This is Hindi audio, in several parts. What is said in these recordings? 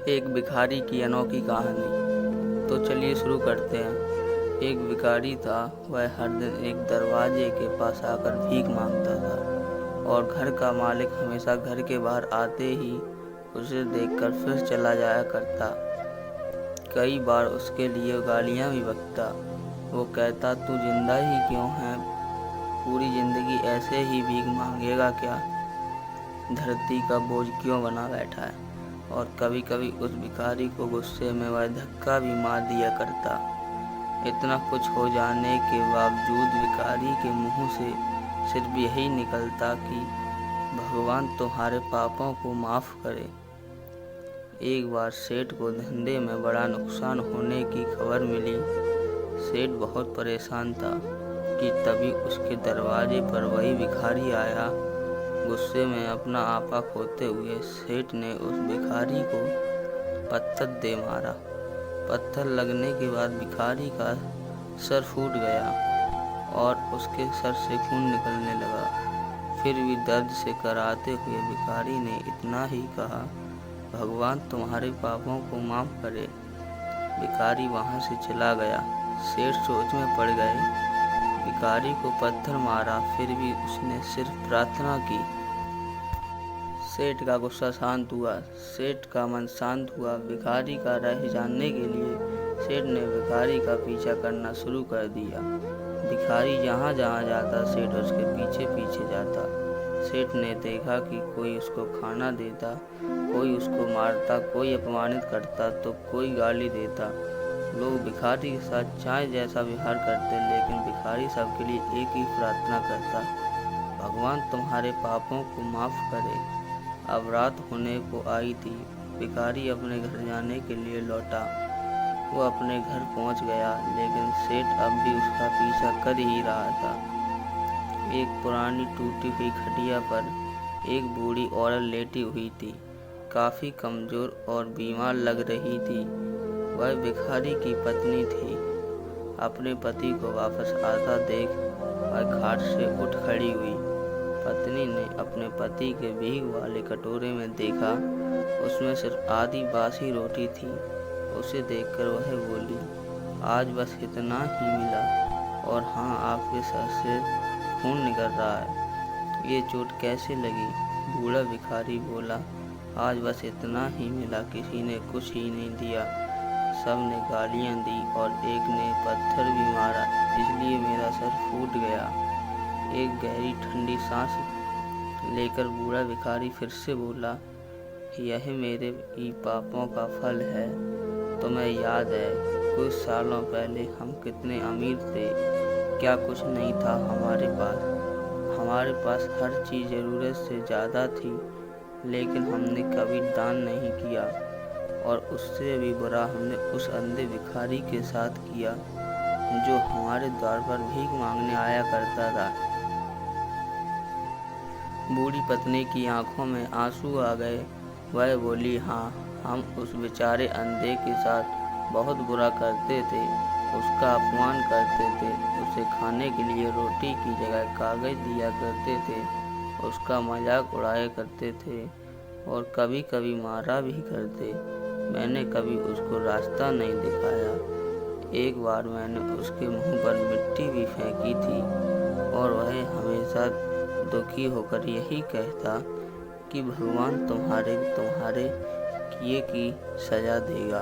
एक भिखारी की अनोखी कहानी। तो चलिए शुरू करते हैं। एक भिखारी था। वह हर दिन एक दरवाजे के पास आकर भीख मांगता था और घर का मालिक हमेशा घर के बाहर आते ही उसे देखकर फिर चला जाया करता। कई बार उसके लिए गालियां भी बकता। वो कहता, तू जिंदा ही क्यों है? पूरी जिंदगी ऐसे ही भीख मांगेगा क्या? धरती का बोझ क्यों बना बैठा है? और कभी कभी उस भिखारी को गुस्से में वह धक्का भी मार दिया करता। इतना कुछ हो जाने के बावजूद भिखारी के मुंह से सिर्फ यही निकलता कि भगवान तुम्हारे पापों को माफ करे। एक बार सेठ को धंधे में बड़ा नुकसान होने की खबर मिली। सेठ बहुत परेशान था कि तभी उसके दरवाजे पर वही भिखारी आया। गुस्से में अपना आपा खोते हुए सेठ ने उस भिखारी को पत्थर दे मारा। पत्थर लगने के बाद भिखारी का सर फूट गया और उसके सर से खून निकलने लगा। फिर भी दर्द से कराहते हुए भिखारी ने इतना ही कहा, भगवान तुम्हारे पापों को माफ करे। भिखारी वहां से चला गया। सेठ सोच में पड़ गए। भिखारी को पत्थर मारा, फिर भी उसने सिर्फ प्रार्थना की। सेठ का गुस्सा शांत हुआ। सेठ का मन शांत हुआ। भिखारी का राह जानने के लिए सेठ ने भिखारी का पीछा करना शुरू कर दिया। भिखारी जहाँ जहाँ जाता सेठ उसके पीछे पीछे जाता। सेठ ने देखा कि कोई उसको खाना देता, कोई उसको मारता, कोई अपमानित करता तो कोई गाली देता। लोग भिखारी के साथ चाहे जैसा व्यवहार करते, लेकिन भिखारी सबके लिए एक ही प्रार्थना करता, भगवान तुम्हारे पापों को माफ करे। अब रात होने को आई थी। भिखारी अपने घर जाने के लिए लौटा। वो अपने घर पहुंच गया, लेकिन सेठ अब भी उसका पीछा कर ही रहा था। एक पुरानी टूटी हुई खटिया पर एक बूढ़ी औरत लेटी हुई थी। काफी कमजोर और बीमार लग रही थी। वह भिखारी की पत्नी थी। अपने पति को वापस आता देख वह खाट से उठ खड़ी हुई। पत्नी ने अपने पति के भीख वाले कटोरे में देखा, उसमें सिर्फ आधी बासी रोटी थी। उसे देखकर वह बोली, आज बस इतना ही मिला, और हाँ, आपके सर से खून निकल रहा है। ये चोट कैसे लगी? बूढ़ा भिखारी बोला, आज बस इतना ही मिला, किसी ने कुछ ही नहीं दिया। सब ने गालियां दी और एक ने पत्थर भी मारा, इसलिए मेरा सर फूट गया। एक गहरी ठंडी सांस लेकर बूढ़ा भिखारी फिर से बोला, यह मेरे ही पापों का फल है। तुम्हें याद है कुछ सालों पहले हम कितने अमीर थे? क्या कुछ नहीं था हमारे पास? हमारे पास हर चीज़ ज़रूरत से ज़्यादा थी, लेकिन हमने कभी दान नहीं किया। और उससे भी बुरा हमने उस अंधे भिखारी के साथ किया जो हमारे द्वार पर भीख मांगने आया करता था। बूढ़ी पत्नी की आंखों में आंसू आ गए। वह बोली, हाँ, हम उस बेचारे अंधे के साथ बहुत बुरा करते थे, उसका अपमान करते थे, उसे खाने के लिए रोटी की जगह कागज दिया करते थे, उसका मजाक उड़ाया करते थे और कभी कभी मारा भी करते। मैंने कभी उसको रास्ता नहीं दिखाया। एक बार मैंने उसके मुंह पर मिट्टी भी फेंकी थी और वह हमेशा दुखी होकर यही कहता कि भगवान तुम्हारे किए की सजा देगा,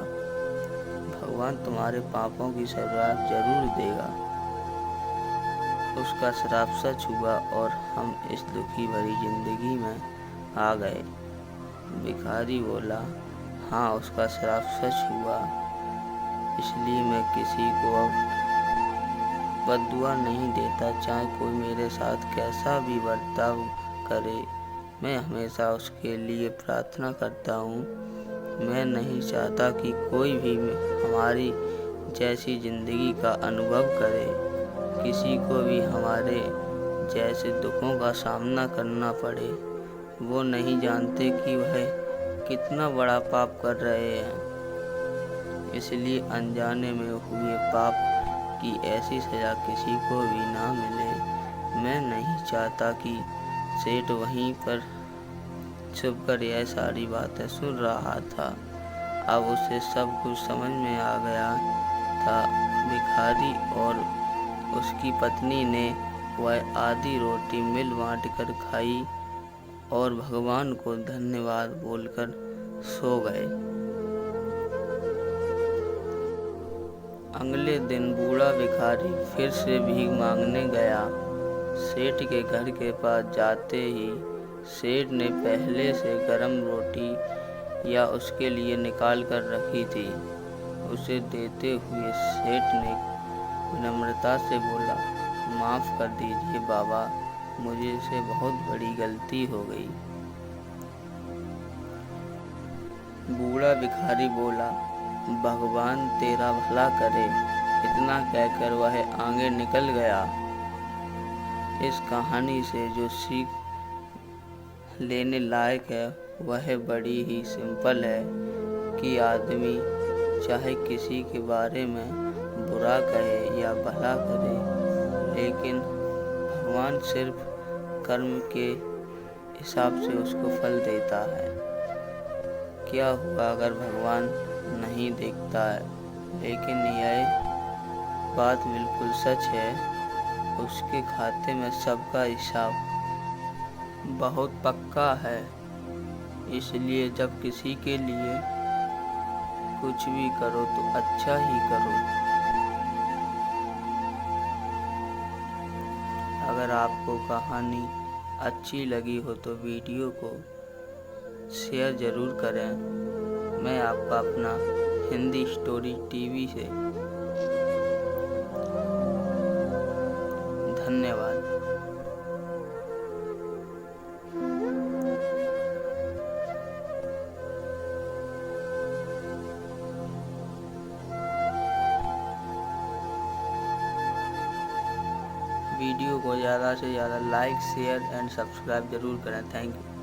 भगवान तुम्हारे पापों की सजा जरूर देगा। उसका श्राप सच हुआ और हम इस दुखी भरी जिंदगी में आ गए। भिखारी बोला, हाँ, उसका श्राप सच हुआ, इसलिए मैं किसी को अब बद्दुआ नहीं देता, चाहे कोई मेरे साथ कैसा भी बर्ताव करे। मैं हमेशा उसके लिए प्रार्थना करता हूँ। मैं नहीं चाहता कि कोई भी हमारी जैसी जिंदगी का अनुभव करे, किसी को भी हमारे जैसे दुखों का सामना करना पड़े। वो नहीं जानते कि वह कितना बड़ा पाप कर रहे हैं, इसलिए अनजाने में हुए पाप की ऐसी सजा किसी को भी ना मिले। मैं नहीं चाहता कि सेठ वहीं पर छुपकर यह सारी बातें सुन रहा था। अब उसे सब कुछ समझ में आ गया था। भिखारी और उसकी पत्नी ने वह आधी रोटी मिल बांटकर खाई और भगवान को धन्यवाद बोलकर सो गए। अगले दिन बूढ़ा भिखारी फिर से भीख मांगने गया। सेठ के घर के पास जाते ही सेठ ने पहले से गरम रोटी या उसके लिए निकाल कर रखी थी। उसे देते हुए सेठ ने विनम्रता से बोला, माफ़ कर दीजिए बाबा, मुझे से बहुत बड़ी गलती हो गई। बूढ़ा भिखारी बोला, भगवान तेरा भला करे। इतना कहकर वह आगे निकल गया। इस कहानी से जो सीख लेने लायक है वह बड़ी ही सिंपल है कि आदमी चाहे किसी के बारे में बुरा कहे या भला करे, लेकिन भगवान सिर्फ कर्म के हिसाब से उसको फल देता है। क्या हुआ अगर भगवान नहीं देखता है, लेकिन यह बात बिल्कुल सच है, उसके खाते में सबका हिसाब बहुत पक्का है। इसलिए जब किसी के लिए कुछ भी करो तो अच्छा ही करो। अगर आपको कहानी अच्छी लगी हो तो वीडियो को शेयर ज़रूर करें। मैं आपका अपना हिंदी स्टोरी टीवी से धन्यवाद। वीडियो को ज़्यादा से ज़्यादा लाइक, शेयर एंड सब्सक्राइब ज़रूर करें। Thank you.